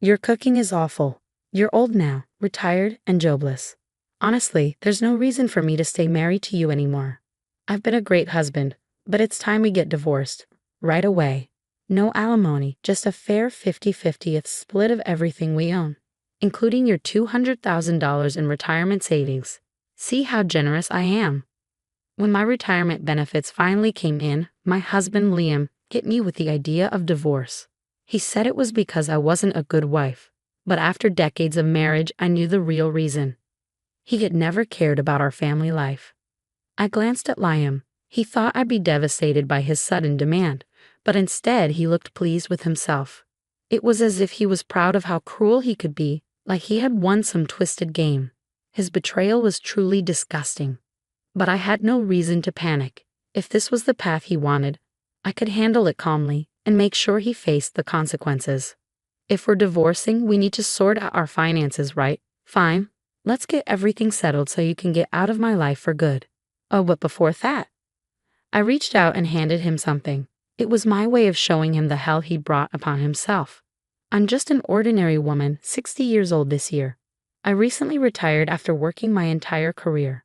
Your cooking is awful. You're old now, retired, and jobless. Honestly, there's no reason for me to stay married to you anymore. I've been a great husband, but it's time we get divorced. Right away. No alimony, just a fair 50/50th split of everything we own, including your $200,000 in retirement savings. See how generous I am. When my retirement benefits finally came in, my husband Liam hit me with the idea of divorce. He said it was because I wasn't a good wife, but after decades of marriage, I knew the real reason. He had never cared about our family life. I glanced at Liam. He thought I'd be devastated by his sudden demand, but instead he looked pleased with himself. It was as if he was proud of how cruel he could be, like he had won some twisted game. His betrayal was truly disgusting. But I had no reason to panic. If this was the path he wanted, I could handle it calmly and make sure he faced the consequences. If we're divorcing, we need to sort out our finances, right? Fine. Let's get everything settled so you can get out of my life for good. Oh, but before that, I reached out and handed him something. It was my way of showing him the hell he'd brought upon himself. I'm just an ordinary woman, 60 years old this year. I recently retired after working my entire career.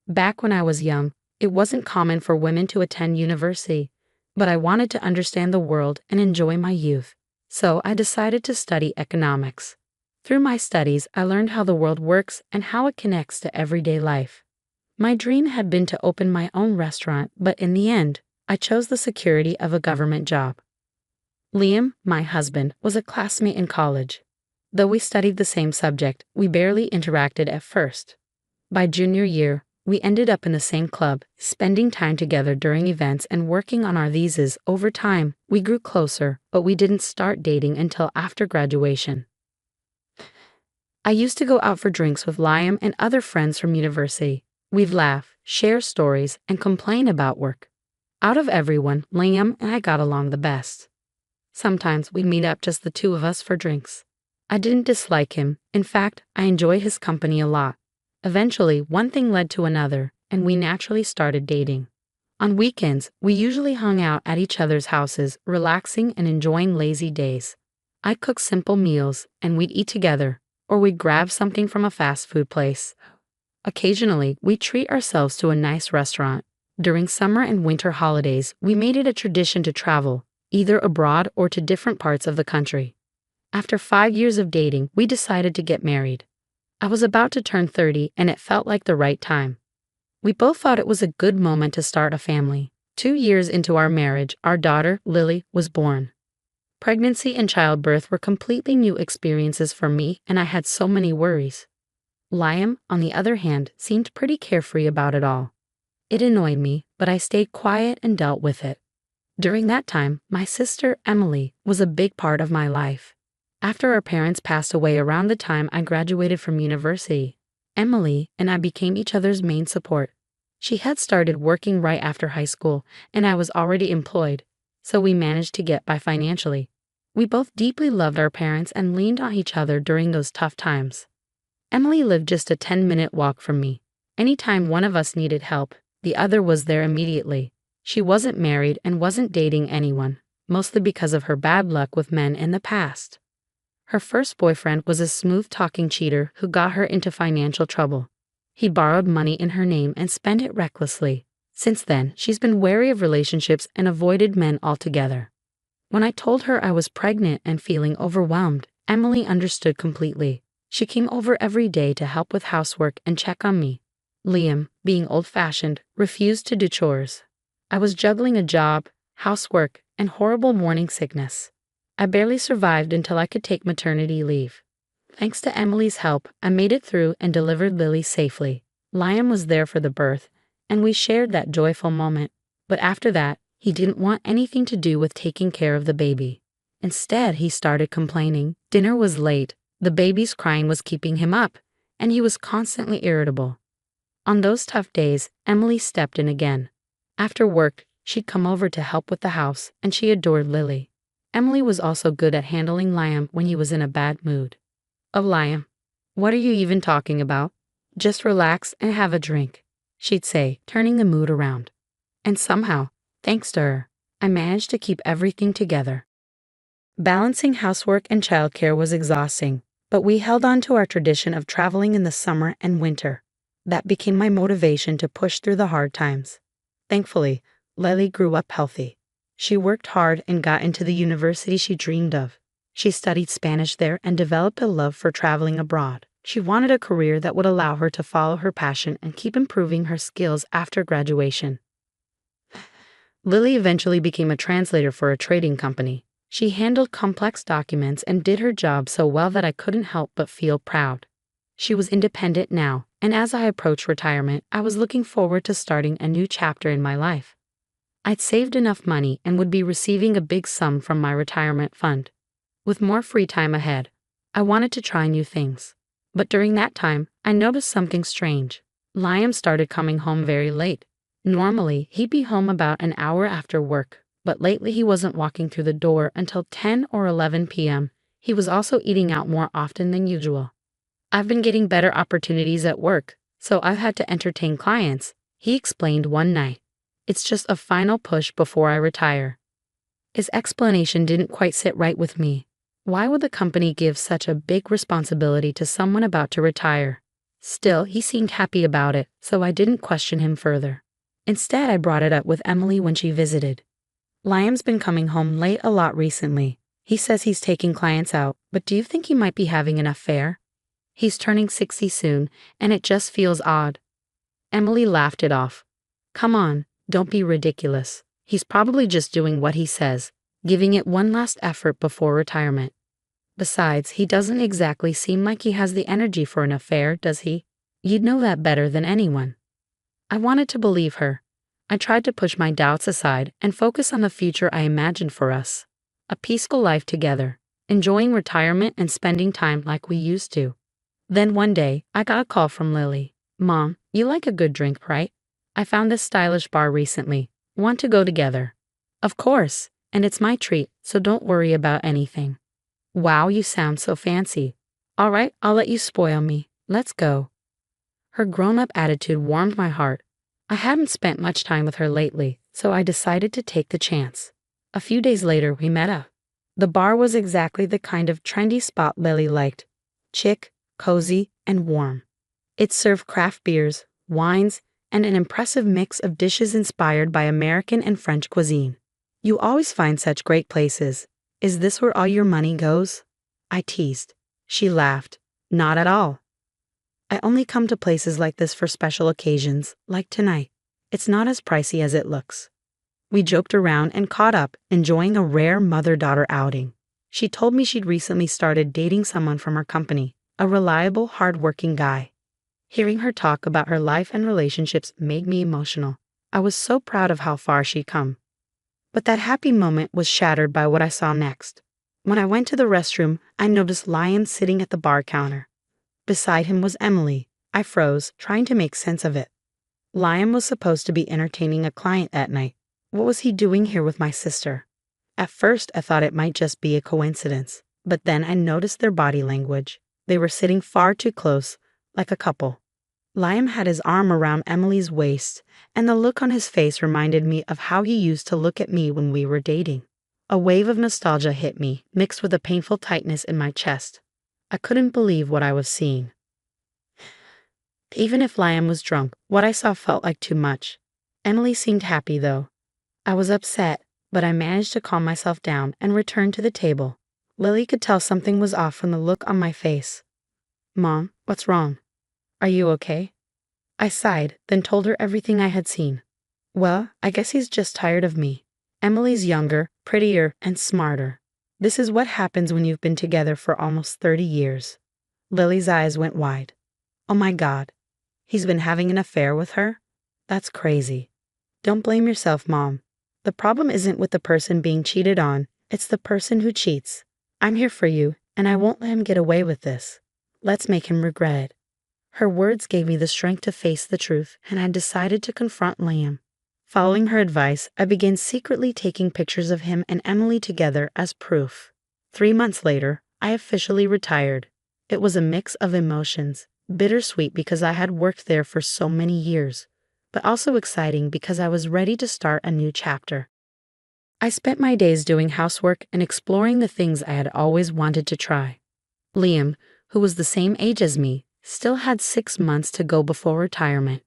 Back when I was young, it wasn't common for women to attend university, but I wanted to understand the world and enjoy my youth. So I decided to study economics. Through my studies, I learned how the world works and how it connects to everyday life. My dream had been to open my own restaurant, but in the end, I chose the security of a government job. Liam, my husband, was a classmate in college. Though we studied the same subject, we barely interacted at first. By junior year, we ended up in the same club, spending time together during events and working on our theses. Over time, we grew closer, but we didn't start dating until after graduation. I used to go out for drinks with Liam and other friends from university. We'd laugh, share stories, and complain about work. Out of everyone, Liam and I got along the best. Sometimes we'd meet up just the two of us for drinks. I didn't dislike him. In fact, I enjoy his company a lot. Eventually, one thing led to another, and we naturally started dating. On weekends, we usually hung out at each other's houses, relaxing and enjoying lazy days. I'd cook simple meals, and we'd eat together, or we'd grab something from a fast food place. Occasionally, we'd treat ourselves to a nice restaurant. During summer and winter holidays, we made it a tradition to travel, either abroad or to different parts of the country. After 5 years of dating, we decided to get married. I was about to turn 30, and it felt like the right time. We both thought it was a good moment to start a family. 2 years into our marriage, our daughter, Lily, was born. Pregnancy and childbirth were completely new experiences for me, and I had so many worries. Liam, on the other hand, seemed pretty carefree about it all. It annoyed me, but I stayed quiet and dealt with it. During that time, my sister, Emily, was a big part of my life. After our parents passed away around the time I graduated from university, Emily and I became each other's main support. She had started working right after high school, and I was already employed, so we managed to get by financially. We both deeply loved our parents and leaned on each other during those tough times. Emily lived just a 10-minute walk from me. Anytime one of us needed help, the other was there immediately. She wasn't married and wasn't dating anyone, mostly because of her bad luck with men in the past. Her first boyfriend was a smooth-talking cheater who got her into financial trouble. He borrowed money in her name and spent it recklessly. Since then, she's been wary of relationships and avoided men altogether. When I told her I was pregnant and feeling overwhelmed, Emily understood completely. She came over every day to help with housework and check on me. Liam, being old-fashioned, refused to do chores. I was juggling a job, housework, and horrible morning sickness. I barely survived until I could take maternity leave. Thanks to Emily's help, I made it through and delivered Lily safely. Liam was there for the birth, and we shared that joyful moment. But after that, he didn't want anything to do with taking care of the baby. Instead, he started complaining. Dinner was late, the baby's crying was keeping him up, and he was constantly irritable. On those tough days, Emily stepped in again. After work, she'd come over to help with the house, and she adored Lily. Emily was also good at handling Liam when he was in a bad mood. "Oh, Liam, what are you even talking about? Just relax and have a drink," she'd say, turning the mood around. And somehow, thanks to her, I managed to keep everything together. Balancing housework and childcare was exhausting, but we held on to our tradition of traveling in the summer and winter. That became my motivation to push through the hard times. Thankfully, Lily grew up healthy. She worked hard and got into the university she dreamed of. She studied Spanish there and developed a love for traveling abroad. She wanted a career that would allow her to follow her passion and keep improving her skills after graduation. Lily eventually became a translator for a trading company. She handled complex documents and did her job so well that I couldn't help but feel proud. She was independent now, and as I approached retirement, I was looking forward to starting a new chapter in my life. I'd saved enough money and would be receiving a big sum from my retirement fund. With more free time ahead, I wanted to try new things. But during that time, I noticed something strange. Liam started coming home very late. Normally, he'd be home about an hour after work, but lately he wasn't walking through the door until 10 or 11 p.m. He was also eating out more often than usual. I've been getting better opportunities at work, so I've had to entertain clients, he explained one night. It's just a final push before I retire. His explanation didn't quite sit right with me. Why would the company give such a big responsibility to someone about to retire? Still, he seemed happy about it, so I didn't question him further. Instead, I brought it up with Emily when she visited. Liam's been coming home late a lot recently. He says he's taking clients out, but do you think he might be having an affair? He's turning 60 soon, and it just feels odd. Emily laughed it off. Come on, don't be ridiculous. He's probably just doing what he says, giving it one last effort before retirement. Besides, he doesn't exactly seem like he has the energy for an affair, does he? You'd know that better than anyone. I wanted to believe her. I tried to push my doubts aside and focus on the future I imagined for us. A peaceful life together, enjoying retirement and spending time like we used to. Then one day, I got a call from Lily. Mom, you like a good drink, right? I found this stylish bar recently. Want to go together? Of course, and it's my treat, so don't worry about anything. Wow, you sound so fancy. All right, I'll let you spoil me. Let's go. Her grown-up attitude warmed my heart. I hadn't spent much time with her lately, so I decided to take the chance. A few days later, we met up. The bar was exactly the kind of trendy spot Lily liked. Chic, cozy, and warm. It served craft beers, wines, and an impressive mix of dishes inspired by American and French cuisine. You always find such great places. Is this where all your money goes? I teased. She laughed. Not at all. I only come to places like this for special occasions, like tonight. It's not as pricey as it looks. We joked around and caught up, enjoying a rare mother-daughter outing. She told me she'd recently started dating someone from her company, a reliable, hard-working guy. Hearing her talk about her life and relationships made me emotional. I was so proud of how far she'd come. But that happy moment was shattered by what I saw next. When I went to the restroom, I noticed Liam sitting at the bar counter. Beside him was Emily. I froze, trying to make sense of it. Liam was supposed to be entertaining a client that night. What was he doing here with my sister? At first, I thought it might just be a coincidence, but then I noticed their body language. They were sitting far too close, like a couple. Liam had his arm around Emily's waist, and the look on his face reminded me of how he used to look at me when we were dating. A wave of nostalgia hit me, mixed with a painful tightness in my chest. I couldn't believe what I was seeing. Even if Liam was drunk, what I saw felt like too much. Emily seemed happy, though. I was upset, but I managed to calm myself down and return to the table. Lily could tell something was off from the look on my face. Mom, what's wrong? Are you okay? I sighed, then told her everything I had seen. Well, I guess he's just tired of me. Emily's younger, prettier, and smarter. This is what happens when you've been together for almost 30 years. Lily's eyes went wide. Oh my God. He's been having an affair with her? That's crazy. Don't blame yourself, Mom. The problem isn't with the person being cheated on, it's the person who cheats. I'm here for you, and I won't let him get away with this. Let's make him regret it. Her words gave me the strength to face the truth, and I decided to confront Liam. Following her advice, I began secretly taking pictures of him and Emily together as proof. 3 months later, I officially retired. It was a mix of emotions, bittersweet because I had worked there for so many years, but also exciting because I was ready to start a new chapter. I spent my days doing housework and exploring the things I had always wanted to try. Liam, who was the same age as me, still had 6 months to go before retirement.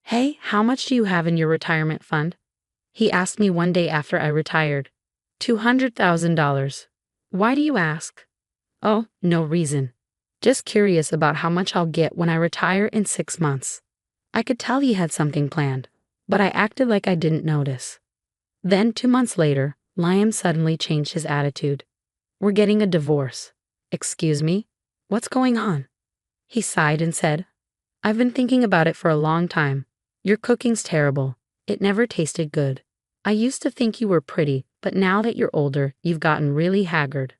"Hey, how much do you have in your retirement fund?" he asked me one day after I retired. $200,000. Why do you ask? Oh, no reason. Just curious about how much I'll get when I retire in 6 months. I could tell he had something planned, but I acted like I didn't notice. Then 2 months later, Liam suddenly changed his attitude. "We're getting a divorce." "Excuse me? What's going on?" He sighed and said, "I've been thinking about it for a long time. Your cooking's terrible. It never tasted good. I used to think you were pretty, but now that you're older, you've gotten really haggard.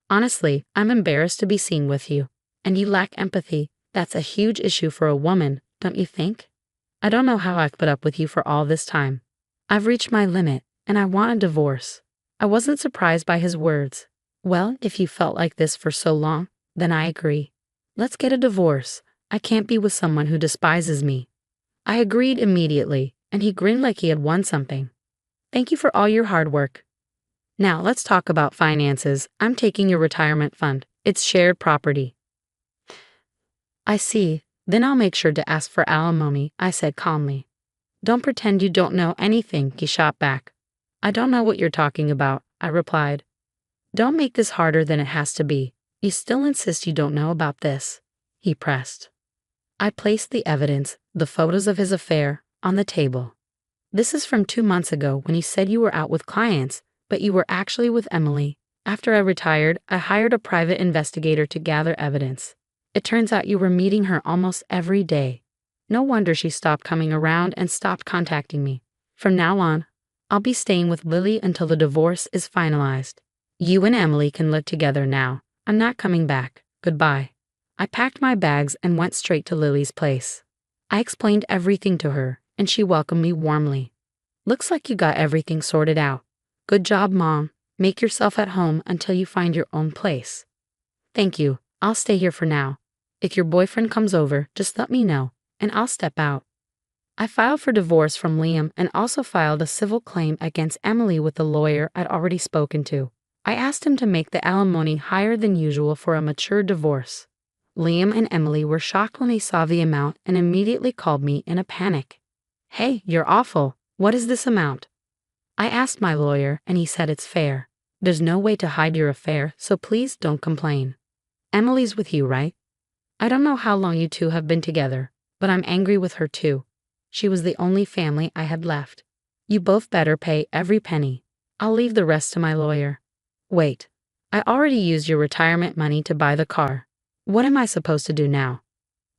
Honestly, I'm embarrassed to be seen with you. And you lack empathy. That's a huge issue for a woman, don't you think? I don't know how I've put up with you for all this time. I've reached my limit, and I want a divorce." I wasn't surprised by his words. "Well, if you felt like this for so long, then I agree. Let's get a divorce. I can't be with someone who despises me." I agreed immediately, and he grinned like he had won something. "Thank you for all your hard work. Now let's talk about finances. I'm taking your retirement fund. It's shared property." "I see. Then I'll make sure to ask for alimony," I said calmly. "Don't pretend you don't know anything," he shot back. "I don't know what you're talking about," I replied. "Don't make this harder than it has to be. You still insist you don't know about this," he pressed. I placed the evidence, the photos of his affair, on the table. "This is from 2 months ago when you said you were out with clients, but you were actually with Emily. After I retired, I hired a private investigator to gather evidence. It turns out you were meeting her almost every day. No wonder she stopped coming around and stopped contacting me. From now on, I'll be staying with Lily until the divorce is finalized. You and Emily can live together now. I'm not coming back. Goodbye." I packed my bags and went straight to Lily's place. I explained everything to her, and she welcomed me warmly. "Looks like you got everything sorted out. Good job, Mom. Make yourself at home until you find your own place." "Thank you. I'll stay here for now. If your boyfriend comes over, just let me know, and I'll step out." I filed for divorce from Liam and also filed a civil claim against Emily with the lawyer I'd already spoken to. I asked him to make the alimony higher than usual for a mature divorce. Liam and Emily were shocked when they saw the amount and immediately called me in a panic. "Hey, you're awful. What is this amount?" I asked my lawyer, and he said it's fair. There's no way to hide your affair, so please don't complain. "Emily's with you, right?" "I don't know how long you two have been together, but I'm angry with her too. She was the only family I had left. You both better pay every penny. I'll leave the rest to my lawyer." "Wait. I already used your retirement money to buy the car. What am I supposed to do now?"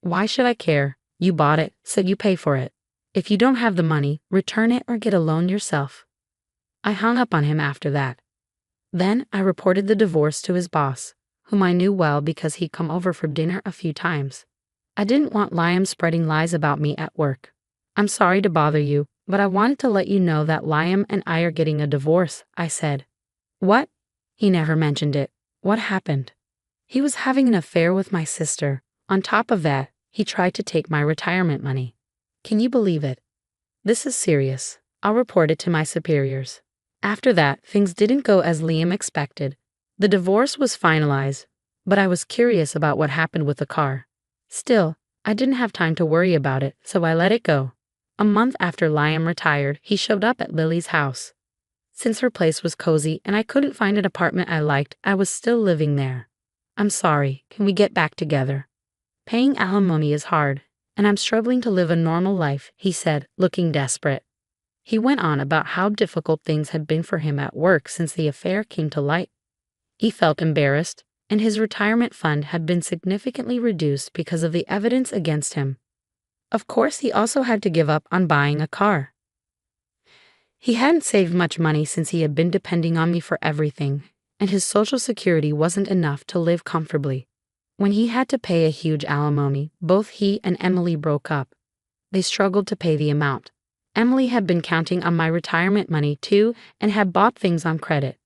"Why should I care? You bought it, so you pay for it. If you don't have the money, return it or get a loan yourself." I hung up on him after that. Then I reported the divorce to his boss, whom I knew well because he'd come over for dinner a few times. I didn't want Liam spreading lies about me at work. "I'm sorry to bother you, but I wanted to let you know that Liam and I are getting a divorce," I said. "What?" He never mentioned it. "What happened?" "He was having an affair with my sister. On top of that, he tried to take my retirement money. Can you believe it? This is serious. I'll report it to my superiors." After that, things didn't go as Liam expected. The divorce was finalized, but I was curious about what happened with the car. Still, I didn't have time to worry about it, so I let it go. A month after Liam retired, he showed up at Lily's house. Since her place was cozy and I couldn't find an apartment I liked, I was still living there. "I'm sorry, can we get back together? Paying alimony is hard, and I'm struggling to live a normal life," he said, looking desperate. He went on about how difficult things had been for him at work since the affair came to light. He felt embarrassed, and his retirement fund had been significantly reduced because of the evidence against him. Of course, he also had to give up on buying a car. He hadn't saved much money since he had been depending on me for everything, and his Social Security wasn't enough to live comfortably. When he had to pay a huge alimony, both he and Emily broke up. They struggled to pay the amount. Emily had been counting on my retirement money too and had bought things on credit.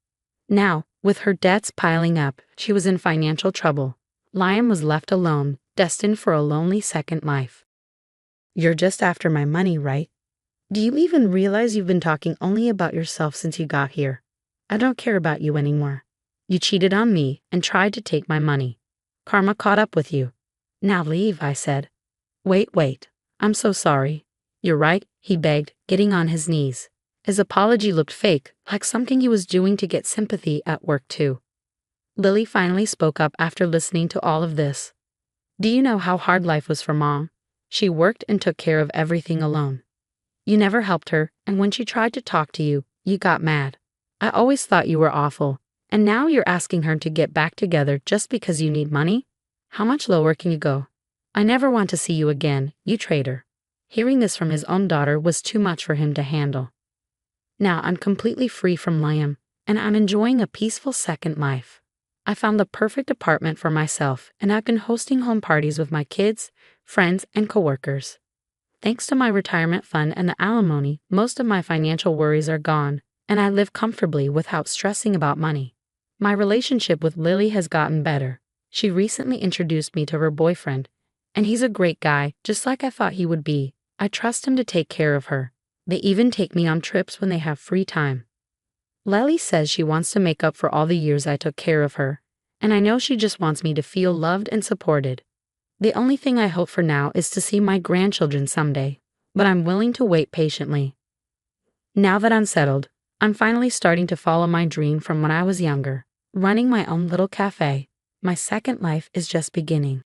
Now, with her debts piling up, she was in financial trouble. Liam was left alone, destined for a lonely second life. "You're just after my money, right?" Do you even realize you've been talking only about yourself since you got here? I don't care about you anymore. You cheated on me and tried to take my money. Karma caught up with you. Now leave, I said. Wait. I'm so sorry. You're right, he begged, getting on his knees. His apology looked fake, like something he was doing to get sympathy at work too. Lily finally spoke up after listening to all of this. Do you know how hard life was for Mom? She worked and took care of everything alone. You never helped her, and when she tried to talk to you, you got mad. I always thought you were awful, and now you're asking her to get back together just because you need money? How much lower can you go? I never want to see you again, you traitor. Hearing this from his own daughter was too much for him to handle. Now I'm completely free from Liam, and I'm enjoying a peaceful second life. I found the perfect apartment for myself, and I've been hosting home parties with my kids, friends, and coworkers. Thanks to my retirement fund and the alimony, most of my financial worries are gone, and I live comfortably without stressing about money. My relationship with Lily has gotten better. She recently introduced me to her boyfriend, and he's a great guy, just like I thought he would be. I trust him to take care of her. They even take me on trips when they have free time. Lily says she wants to make up for all the years I took care of her, and I know she just wants me to feel loved and supported. The only thing I hope for now is to see my grandchildren someday, but I'm willing to wait patiently. Now that I'm settled, I'm finally starting to follow my dream from when I was younger, running my own little cafe. My second life is just beginning.